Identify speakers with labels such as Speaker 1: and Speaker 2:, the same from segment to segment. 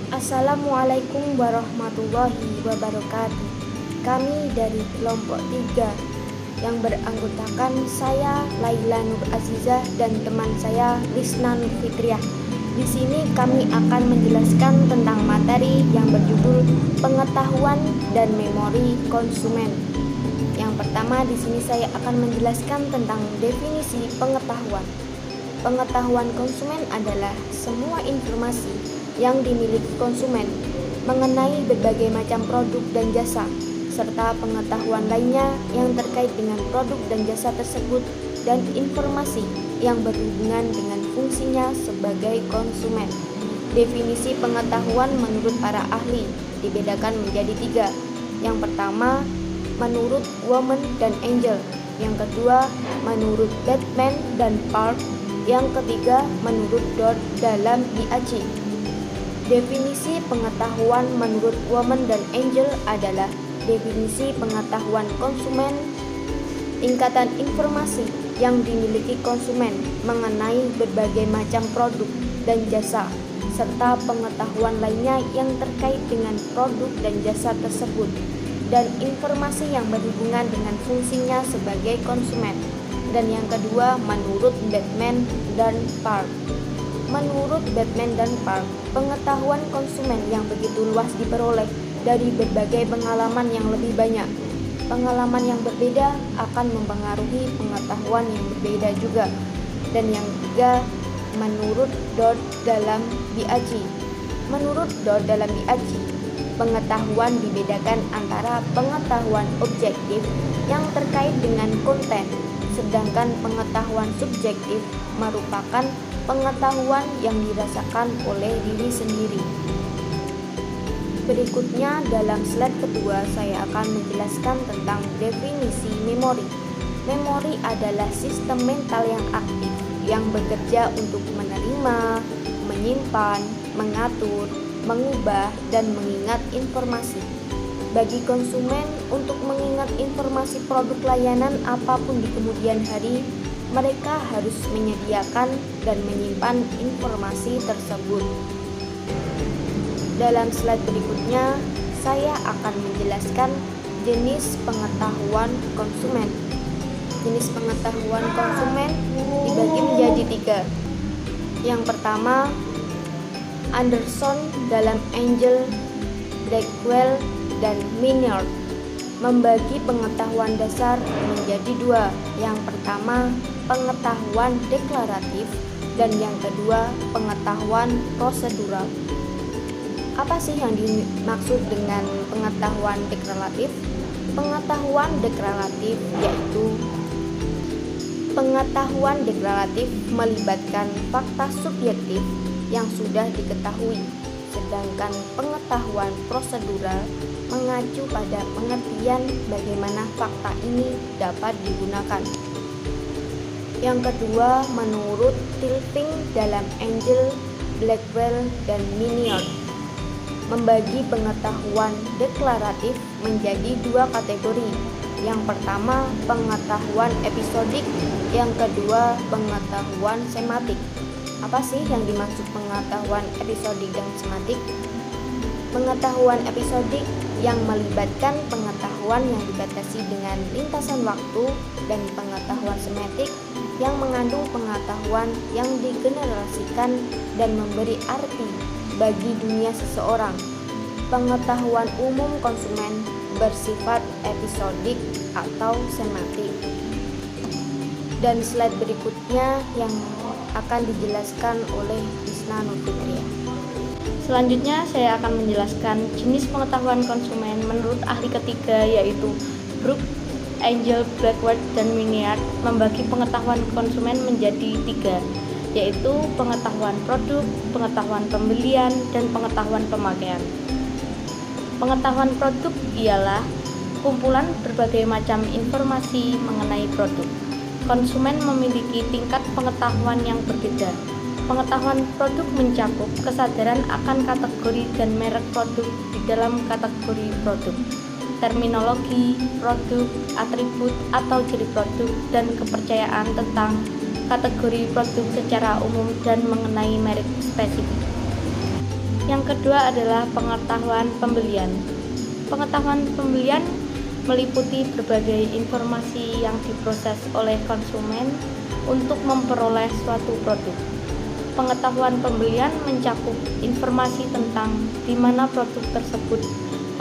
Speaker 1: Assalamualaikum warahmatullahi wabarakatuh. Kami dari kelompok 3 yang beranggotakan saya Laila Nur Azizah dan teman saya Lisna Nur Fitriah. Di sini kami akan menjelaskan tentang materi yang berjudul pengetahuan dan memori konsumen. Yang pertama di sini saya akan menjelaskan tentang definisi pengetahuan. Pengetahuan konsumen adalah semua informasi yang dimiliki konsumen mengenai berbagai macam produk dan jasa, serta pengetahuan lainnya yang terkait dengan produk dan jasa tersebut dan informasi yang berhubungan dengan fungsinya sebagai konsumen. Definisi pengetahuan menurut para ahli dibedakan menjadi 3. Yang pertama, menurut Woman dan Angel. Yang kedua, menurut Batman dan Park. Yang ketiga, menurut Dodd dalam BAC. Definisi pengetahuan menurut Woman dan Angel adalah definisi pengetahuan konsumen, tingkatan informasi yang dimiliki konsumen mengenai berbagai macam produk dan jasa, serta pengetahuan lainnya yang terkait dengan produk dan jasa tersebut, dan informasi yang berhubungan dengan fungsinya sebagai konsumen. Dan yang kedua, menurut Batman dan Park. Menurut Batman dan Park, pengetahuan konsumen yang begitu luas diperoleh dari berbagai pengalaman yang lebih banyak. Pengalaman yang berbeda akan mempengaruhi pengetahuan yang berbeda juga. Dan yang ketiga, menurut Dodd dalam BAC. Menurut Dodd dalam BAC, pengetahuan dibedakan antara pengetahuan objektif yang terkait dengan konten, sedangkan pengetahuan subjektif merupakan pengetahuan yang dirasakan oleh diri sendiri. Berikutnya dalam slide kedua saya akan menjelaskan tentang definisi memori. Memori adalah sistem mental yang aktif yang bekerja untuk menerima, menyimpan, mengatur, mengubah, dan mengingat informasi. Bagi konsumen untuk mengingat informasi produk layanan apapun di kemudian hari, mereka harus menyediakan dan menyimpan informasi tersebut. Dalam slide berikutnya, saya akan menjelaskan jenis pengetahuan konsumen. Jenis pengetahuan konsumen dibagi menjadi 3. Yang pertama, Anderson dalam Angel, Blackwell, dan Minard membagi pengetahuan dasar menjadi 2. Yang pertama, pengetahuan deklaratif, dan yang kedua, pengetahuan prosedural. Apa sih yang dimaksud dengan pengetahuan deklaratif? Pengetahuan deklaratif yaitu pengetahuan deklaratif melibatkan fakta subjektif yang sudah diketahui, sedangkan pengetahuan prosedural mengacu pada pengertian bagaimana fakta ini dapat digunakan. Yang kedua, menurut Tilting dalam Angel, Blackwell, dan Minard, membagi pengetahuan deklaratif menjadi 2 kategori. Yang pertama, pengetahuan episodik, yang kedua, pengetahuan sematik. Apa sih yang dimaksud pengetahuan episodik dan sematik? Pengetahuan episodik yang melibatkan pengetahuan yang dibatasi dengan lintasan waktu, dan pengetahuan sematik yang mengandung pengetahuan yang digenerasikan dan memberi arti bagi dunia seseorang. Pengetahuan umum konsumen bersifat episodik atau sematik. Dan slide berikutnya yang akan dijelaskan oleh Lisna Nur Fitriah.
Speaker 2: Selanjutnya saya akan menjelaskan jenis pengetahuan konsumen menurut ahli ketiga yaitu Brooke, Angel, Blackwell, dan Minard membagi pengetahuan konsumen menjadi 3, yaitu pengetahuan produk, pengetahuan pembelian, dan pengetahuan pemakaian. Pengetahuan produk ialah kumpulan berbagai macam informasi mengenai produk. Konsumen memiliki tingkat pengetahuan yang berbeda. Pengetahuan produk mencakup kesadaran akan kategori dan merek produk di dalam kategori produk, terminologi produk, atribut atau ciri produk, dan kepercayaan tentang kategori produk secara umum dan mengenai merek spesifik. Yang kedua adalah pengetahuan pembelian. Pengetahuan pembelian meliputi berbagai informasi yang diproses oleh konsumen untuk memperoleh suatu produk. Pengetahuan pembelian mencakup informasi tentang di mana produk tersebut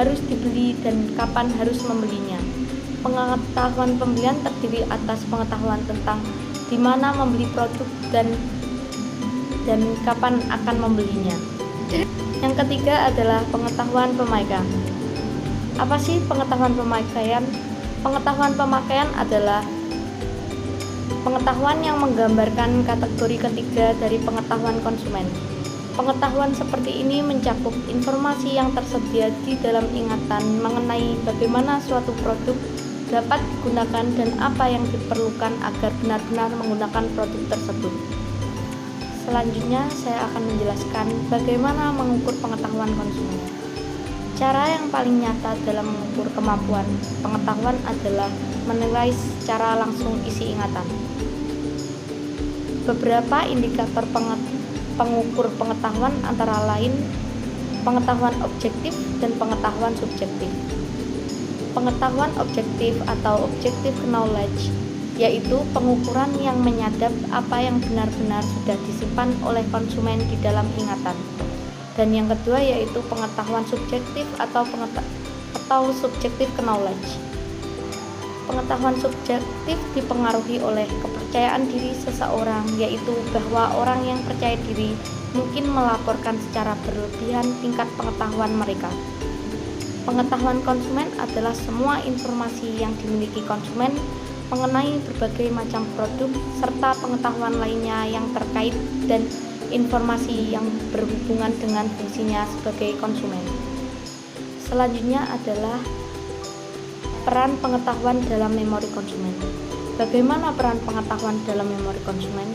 Speaker 2: harus dibeli dan kapan harus membelinya. Pengetahuan pembelian terdiri atas pengetahuan tentang di mana membeli produk dan kapan akan membelinya. Yang ketiga adalah pengetahuan pemakaian. Apa sih pengetahuan pemakaian? Pengetahuan pemakaian adalah pengetahuan yang menggambarkan kategori ketiga dari pengetahuan konsumen. Pengetahuan seperti ini mencakup informasi yang tersedia di dalam ingatan mengenai bagaimana suatu produk dapat digunakan dan apa yang diperlukan agar benar-benar menggunakan produk tersebut. Selanjutnya, saya akan menjelaskan bagaimana mengukur pengetahuan konsumen. Cara yang paling nyata dalam mengukur kemampuan pengetahuan adalah menilai secara langsung isi ingatan. Beberapa indikator pengukur pengetahuan antara lain pengetahuan objektif dan pengetahuan subjektif. Pengetahuan objektif atau objective knowledge yaitu pengukuran yang menyadap apa yang benar-benar sudah disimpan oleh konsumen di dalam ingatan. Dan yang kedua yaitu pengetahuan subjektif atau subjective knowledge. Pengetahuan subjektif dipengaruhi oleh kepercayaan diri seseorang, yaitu bahwa orang yang percaya diri mungkin melaporkan secara berlebihan tingkat pengetahuan mereka. Pengetahuan konsumen adalah semua informasi yang dimiliki konsumen mengenai berbagai macam produk serta pengetahuan lainnya yang terkait dan informasi yang berhubungan dengan fungsinya sebagai konsumen. Selanjutnya adalah peran pengetahuan dalam memori konsumen. Bagaimana peran pengetahuan dalam memori konsumen?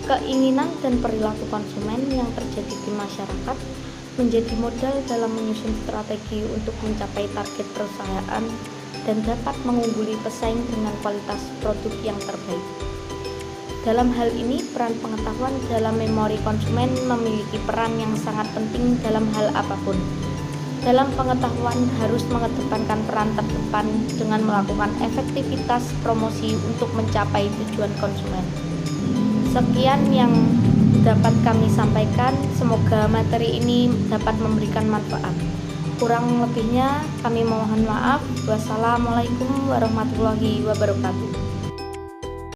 Speaker 2: Keinginan dan perilaku konsumen yang terjadi di masyarakat menjadi modal dalam menyusun strategi untuk mencapai target perusahaan dan dapat mengungguli pesaing dengan kualitas produk yang terbaik. Dalam hal ini, peran pengetahuan dalam memori konsumen memiliki peran yang sangat penting dalam hal apapun. Dalam pengetahuan harus mengedepankan peran terdepan dengan melakukan efektivitas promosi untuk mencapai tujuan konsumen. Sekian yang dapat kami sampaikan, semoga materi ini dapat memberikan manfaat. Kurang lebihnya kami mohon maaf. Wassalamualaikum warahmatullahi wabarakatuh.